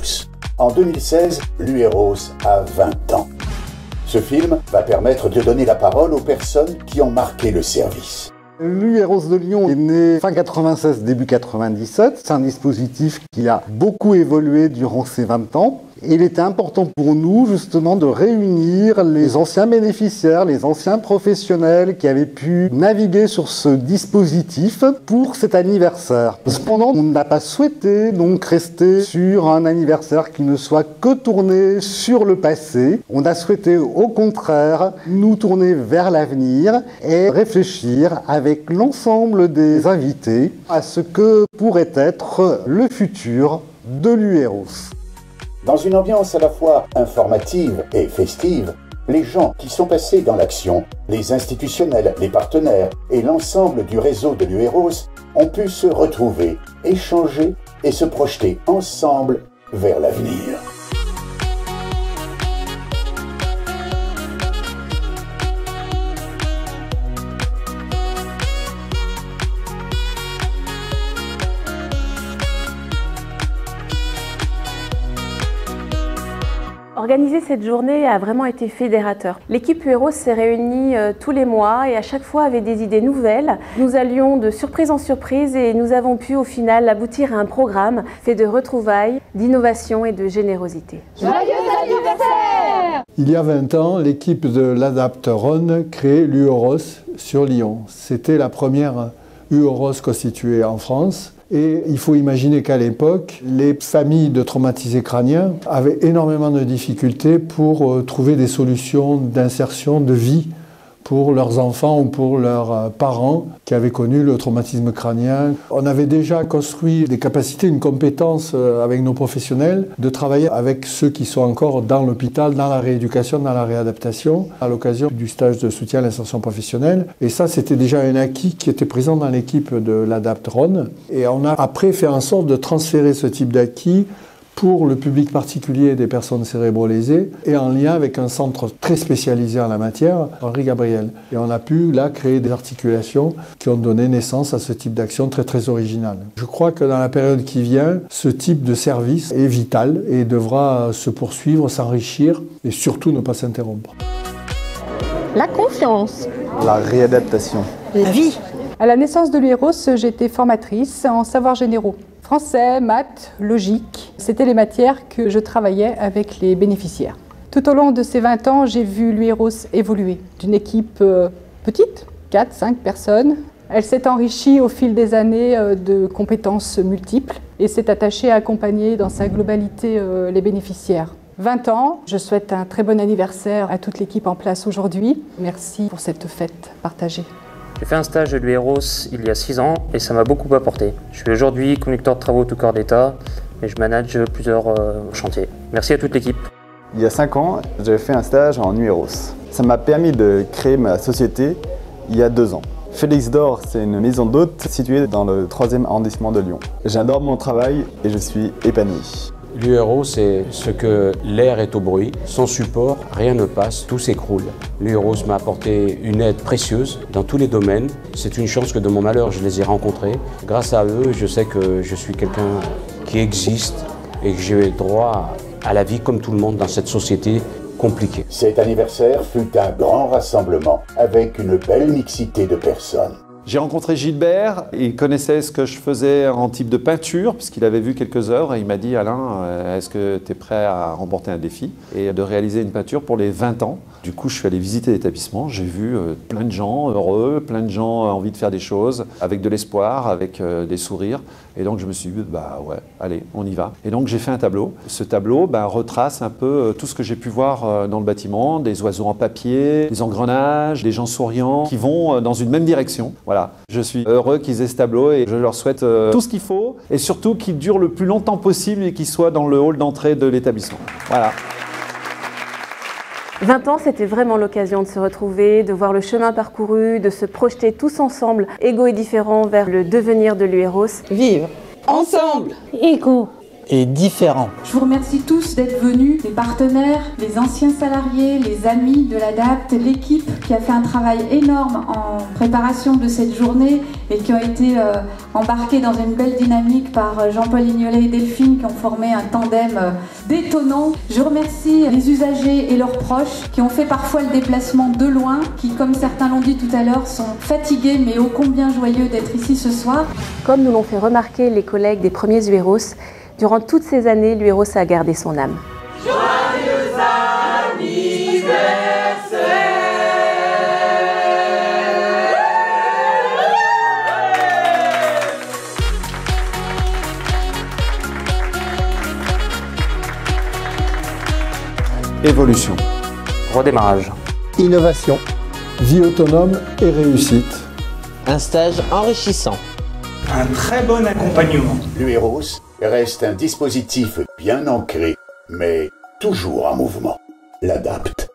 tous. En 2016, l'UEROS a 20 ans. Ce film va permettre de donner la parole aux personnes qui ont marqué le service. L'UEROS de Lyon est né fin 96, début 97. C'est un dispositif qui a beaucoup évolué durant ces 20 ans. Et il était important pour nous, justement, de réunir les anciens bénéficiaires, les anciens professionnels qui avaient pu naviguer sur ce dispositif pour cet anniversaire. Cependant, on n'a pas souhaité donc rester sur un anniversaire qui ne soit que tourné sur le passé. On a souhaité, au contraire, nous tourner vers l'avenir et réfléchir avec l'ensemble des invités à ce que pourrait être le futur de l'UEROS. Dans une ambiance à la fois informative et festive, les gens qui sont passés dans l'action, les institutionnels, les partenaires et l'ensemble du réseau de l'UEROS ont pu se retrouver, échanger et se projeter ensemble vers l'avenir. Organiser cette journée a vraiment été fédérateur. L'équipe UEROS s'est réunie tous les mois et à chaque fois avait des idées nouvelles. Nous allions de surprise en surprise et nous avons pu au final aboutir à un programme fait de retrouvailles, d'innovation et de générosité. Joyeux anniversaire! Il y a 20 ans, l'équipe de l'Adapt Rhône créait l'UEROS sur Lyon. C'était la première UEROS constituée en France. Et il faut imaginer qu'à l'époque, les familles de traumatisés crâniens avaient énormément de difficultés pour trouver des solutions d'insertion, de vie pour leurs enfants ou pour leurs parents qui avaient connu le traumatisme crânien. On avait déjà construit des capacités, une compétence avec nos professionnels de travailler avec ceux qui sont encore dans l'hôpital, dans la rééducation, dans la réadaptation, à l'occasion du stage de soutien à l'insertion professionnelle. Et ça, c'était déjà un acquis qui était présent dans l'équipe de l'Adapt Rhône. Et on a après fait en sorte de transférer ce type d'acquis pour le public particulier des personnes cérébro-lésées et en lien avec un centre très spécialisé en la matière, Henri Gabriel. Et on a pu là créer des articulations qui ont donné naissance à ce type d'action très originale. Je crois que dans la période qui vient, ce type de service est vital et devra se poursuivre, s'enrichir et surtout ne pas s'interrompre. La confiance. La réadaptation. La vie. À la naissance de l'UEROS, j'étais formatrice en savoirs généraux. Français, maths, logique, c'était les matières que je travaillais avec les bénéficiaires. Tout au long de ces 20 ans, j'ai vu l'UEROS évoluer. D'une équipe petite, 4-5 personnes, elle s'est enrichie au fil des années de compétences multiples et s'est attachée à accompagner dans sa globalité les bénéficiaires. 20 ans, je souhaite un très bon anniversaire à toute l'équipe en place aujourd'hui. Merci pour cette fête partagée. J'ai fait un stage de l'UEROS il y a 6 ans et ça m'a beaucoup apporté. Je suis aujourd'hui conducteur de travaux tout corps d'État et je manage plusieurs chantiers. Merci à toute l'équipe. Il y a 5 ans, j'ai fait un stage en UEROS. Ça m'a permis de créer ma société il y a 2 ans. Félix d'Or, c'est une maison d'hôtes située dans le 3e arrondissement de Lyon. J'adore mon travail et je suis épanoui. L'UEROS, c'est ce que l'air est au bruit. Sans support, rien ne passe, tout s'écroule. L'UEROS m'a apporté une aide précieuse dans tous les domaines. C'est une chance que de mon malheur, je les ai rencontrés. Grâce à eux, je sais que je suis quelqu'un qui existe et que j'ai droit à la vie comme tout le monde dans cette société compliquée. Cet anniversaire fut un grand rassemblement avec une belle mixité de personnes. J'ai rencontré Gilbert, il connaissait ce que je faisais en type de peinture, puisqu'il avait vu quelques œuvres, et il m'a dit « Alain, est-ce que tu es prêt à remporter un défi ?» et de réaliser une peinture pour les 20 ans. Du coup, je suis allé visiter l'établissement, j'ai vu plein de gens heureux, plein de gens envie de faire des choses, avec de l'espoir, avec des sourires. Et donc, je me suis dit, bah ouais, allez, on y va. Et donc, j'ai fait un tableau. Ce tableau retrace un peu tout ce que j'ai pu voir dans le bâtiment, des oiseaux en papier, des engrenages, des gens souriants qui vont dans une même direction. Voilà, je suis heureux qu'ils aient ce tableau et je leur souhaite tout ce qu'il faut et surtout qu'il dure le plus longtemps possible et qu'il soit dans le hall d'entrée de l'établissement. Voilà. 20 ans, c'était vraiment l'occasion de se retrouver, de voir le chemin parcouru, de se projeter tous ensemble, égaux et différents, vers le devenir de l'UEROS. Vivre ensemble, égaux, est différent. Je vous remercie tous d'être venus, les partenaires, les anciens salariés, les amis de l'ADAPT, l'équipe qui a fait un travail énorme en préparation de cette journée et qui ont été embarqués dans une belle dynamique par Jean-Paul Ignolet et Delphine qui ont formé un tandem détonnant. Je remercie les usagers et leurs proches qui ont fait parfois le déplacement de loin, qui, comme certains l'ont dit tout à l'heure, sont fatigués mais ô combien joyeux d'être ici ce soir. Comme nous l'ont fait remarquer les collègues des premiers Ueros, durant toutes ces années, l'Ueros a gardé son âme. Joyeux anniversaire! Évolution. Redémarrage. Innovation. Vie autonome et réussite. Un stage enrichissant. Un très bon accompagnement. L'Ueros reste un dispositif bien ancré, mais toujours en mouvement. L'ADAPT.